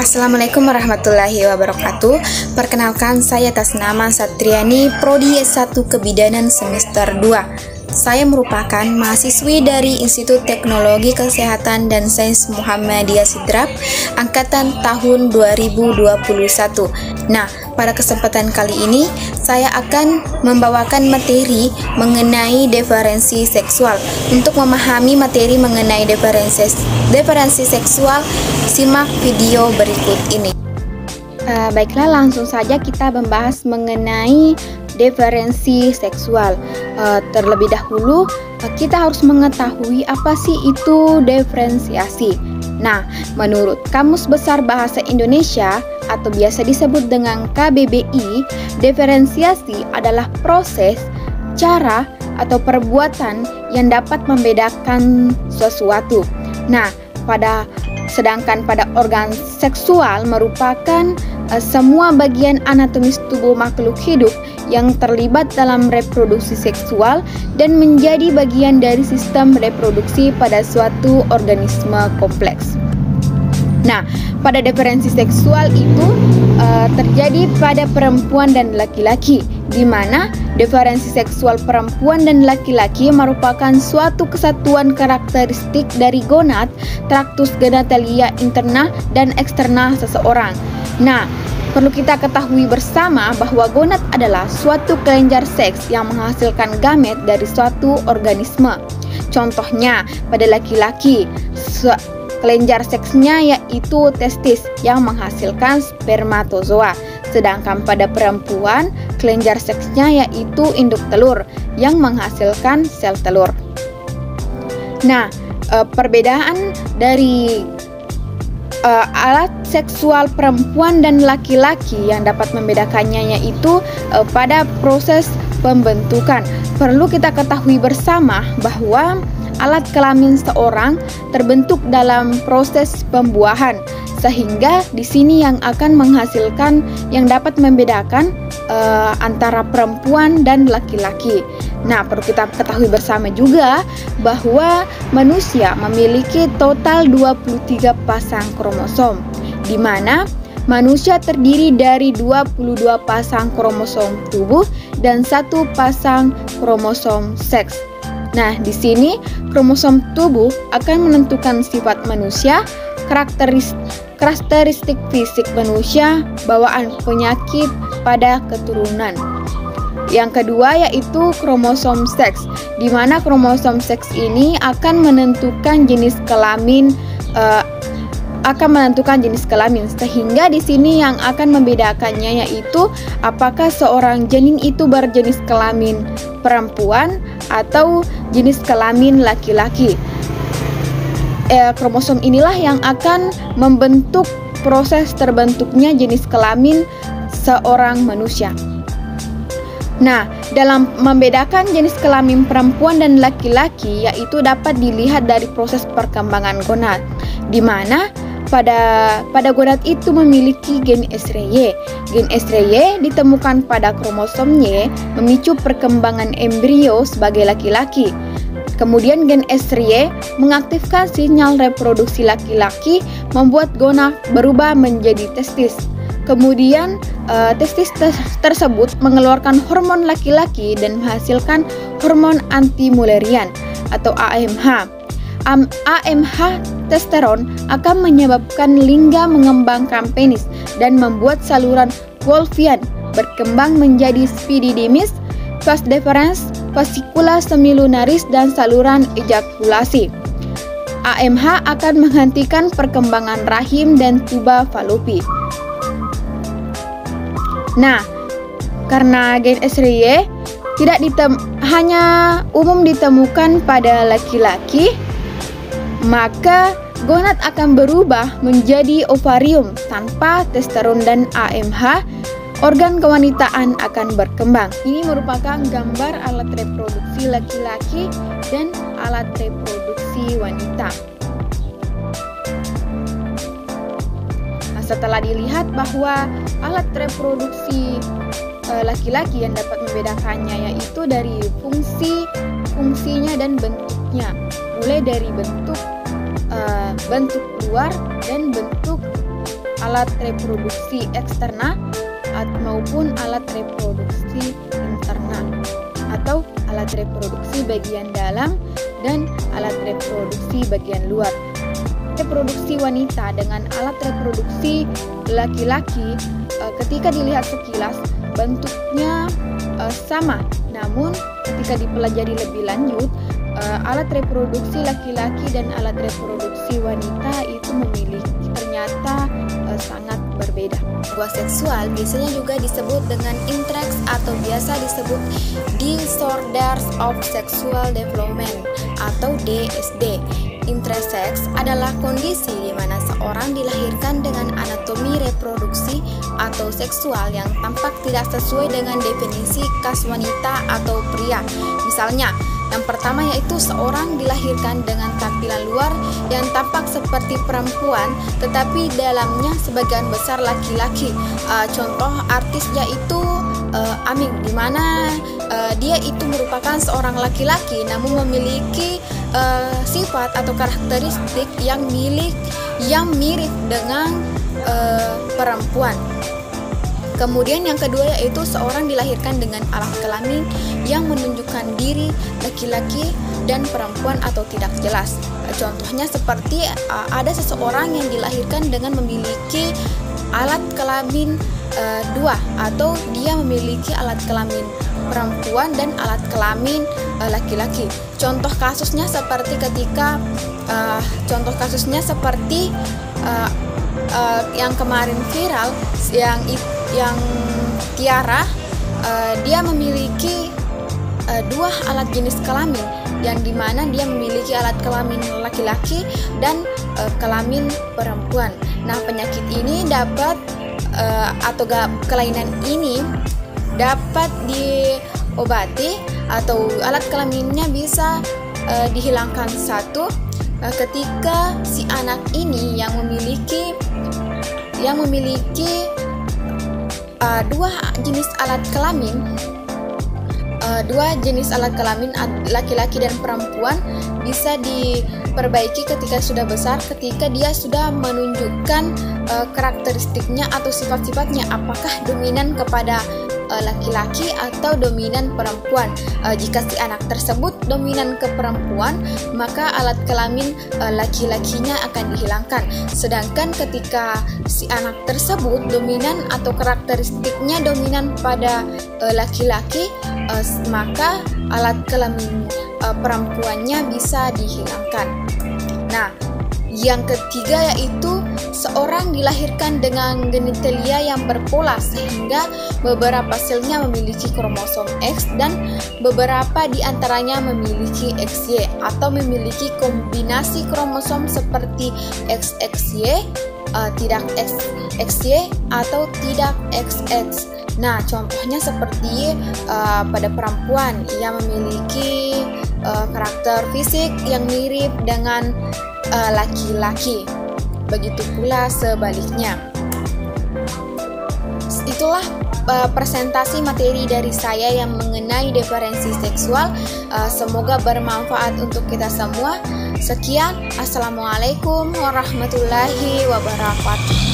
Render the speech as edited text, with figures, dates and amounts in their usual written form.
Assalamualaikum warahmatullahi wabarakatuh. Perkenalkan, saya atas nama Satriani, Prodi S1 Kebidanan semester 2. Saya merupakan mahasiswi dari Institut Teknologi Kesehatan dan Sains Muhammadiyah Sidrap angkatan tahun 2021. Nah, pada kesempatan kali ini saya akan membawakan materi mengenai diferensi seksual. Untuk memahami materi mengenai diferensi seksual, simak video berikut ini. Baiklah, langsung saja kita membahas mengenai diferensi seksual. Terlebih dahulu kita harus mengetahui apa sih itu diferensiasi. Nah, menurut Kamus Besar Bahasa Indonesia atau biasa disebut dengan KBBI, diferensiasi adalah proses, cara, atau perbuatan yang dapat membedakan sesuatu. Nah, sedangkan pada organ seksual merupakan semua bagian anatomis tubuh makhluk hidup yang terlibat dalam reproduksi seksual dan menjadi bagian dari sistem reproduksi pada suatu organisme kompleks. Nah, pada diferensi seksual itu terjadi pada perempuan dan laki-laki, di mana diferensi seksual perempuan dan laki-laki merupakan suatu kesatuan karakteristik dari gonad, traktus genitalia interna dan eksterna seseorang. Nah, perlu kita ketahui bersama bahwa gonad adalah suatu kelenjar seks yang menghasilkan gamet dari suatu organisme. Contohnya, pada laki-laki, kelenjar seksnya yaitu testis yang menghasilkan spermatozoa. Sedangkan pada perempuan, kelenjar seksnya yaitu induk telur yang menghasilkan sel telur. Nah, perbedaan dari alat seksual perempuan dan laki-laki yang dapat membedakannya yaitu pada proses pembentukan. Perlu kita ketahui bersama bahwa alat kelamin seorang terbentuk dalam proses pembuahan, sehingga di sini yang akan menghasilkan yang dapat membedakan antara perempuan dan laki-laki. Nah, perlu kita ketahui bersama juga bahwa manusia memiliki total 23 pasang kromosom, di mana manusia terdiri dari 22 pasang kromosom tubuh dan 1 pasang kromosom seks. Nah, di sini kromosom tubuh akan menentukan sifat manusia, karakteristik fisik manusia, bawaan penyakit pada keturunan. Yang kedua yaitu kromosom seks, di mana kromosom seks ini akan menentukan jenis kelamin, sehingga di sini yang akan membedakannya yaitu apakah seorang janin itu berjenis kelamin perempuan atau jenis kelamin laki-laki. Kromosom inilah yang akan membentuk proses terbentuknya jenis kelamin seorang manusia. Nah, dalam membedakan jenis kelamin perempuan dan laki-laki yaitu dapat dilihat dari proses perkembangan gonad, di mana pada gonad itu memiliki gen Sry. Gen Sry ditemukan pada kromosom Y, memicu perkembangan embrio sebagai laki-laki. Kemudian gen Sry mengaktifkan sinyal reproduksi laki-laki, membuat gonad berubah menjadi testis. Kemudian testis tersebut mengeluarkan hormon laki-laki dan menghasilkan hormon anti-Mullerian atau AMH. AMH testosteron akan menyebabkan lingga mengembangkan penis dan membuat saluran Wolffian berkembang menjadi epididymis, vas deferens, fascicula semilunaris, dan saluran ejakulasi. AMH akan menghentikan perkembangan rahim dan tuba fallopi. Nah, karena gen Sry tidak hanya umum ditemukan pada laki-laki, maka gonad akan berubah menjadi ovarium tanpa testosteron dan AMH. Organ kewanitaan akan berkembang. Ini merupakan gambar alat reproduksi laki-laki dan alat reproduksi wanita. Nah, setelah dilihat bahwa alat reproduksi laki-laki yang dapat membedakannya yaitu dari fungsinya dan bentuknya. mulai dari bentuk luar dan bentuk alat reproduksi eksterna maupun alat reproduksi interna, atau alat reproduksi bagian dalam dan alat reproduksi bagian luar. Reproduksi wanita dengan alat reproduksi laki-laki ketika dilihat sekilas bentuknya sama, namun ketika dipelajari lebih lanjut, alat reproduksi laki-laki dan alat reproduksi wanita itu memiliki ternyata sangat berbeda. Gangguan seksual biasanya juga disebut dengan intraks atau biasa disebut disorders of sexual development atau DSD. Intersex adalah kondisi di mana seorang dilahirkan dengan anatomi reproduksi atau seksual yang tampak tidak sesuai dengan definisi khas wanita atau pria. Misalnya, yang pertama yaitu seorang dilahirkan dengan tampilan luar yang tampak seperti perempuan tetapi dalamnya sebagian besar laki-laki. Contoh artis yaitu Aming, di mana dia itu merupakan seorang laki-laki namun memiliki sifat atau karakteristik yang mirip dengan perempuan. Kemudian yang kedua yaitu seorang dilahirkan dengan alat kelamin yang menunjukkan diri laki-laki dan perempuan atau tidak jelas. Contohnya seperti ada seseorang yang dilahirkan dengan memiliki alat kelamin dua, atau dia memiliki alat kelamin perempuan dan alat kelamin laki-laki. Contoh kasusnya seperti yang kemarin viral yang Tiara, dia memiliki dua alat jenis kelamin, yang dimana dia memiliki alat kelamin laki-laki dan kelamin perempuan. Nah, penyakit ini kelainan ini dapat diobati atau alat kelaminnya bisa dihilangkan satu ketika si anak ini yang memiliki dua jenis alat kelamin laki-laki dan perempuan bisa diperbaiki ketika sudah besar, ketika dia sudah menunjukkan karakteristiknya atau sifat-sifatnya, apakah dominan kepada laki-laki atau dominan perempuan. Jika si anak tersebut dominan ke perempuan, maka alat kelamin laki-lakinya akan dihilangkan. Sedangkan ketika si anak tersebut dominan atau karakteristiknya dominan pada laki-laki, maka alat kelamin perempuannya bisa dihilangkan. Nah, yang ketiga yaitu seorang dilahirkan dengan genitalia yang berpola sehingga beberapa selnya memiliki kromosom X dan beberapa diantaranya memiliki XY atau memiliki kombinasi kromosom seperti XXY, tidak XY atau tidak XX. Nah, contohnya seperti pada perempuan yang memiliki karakter fisik yang mirip dengan laki-laki. Begitu pula sebaliknya. Itulah presentasi materi dari saya yang mengenai diferensi seksual. Semoga bermanfaat untuk kita semua. Sekian, assalamualaikum warahmatullahi wabarakatuh.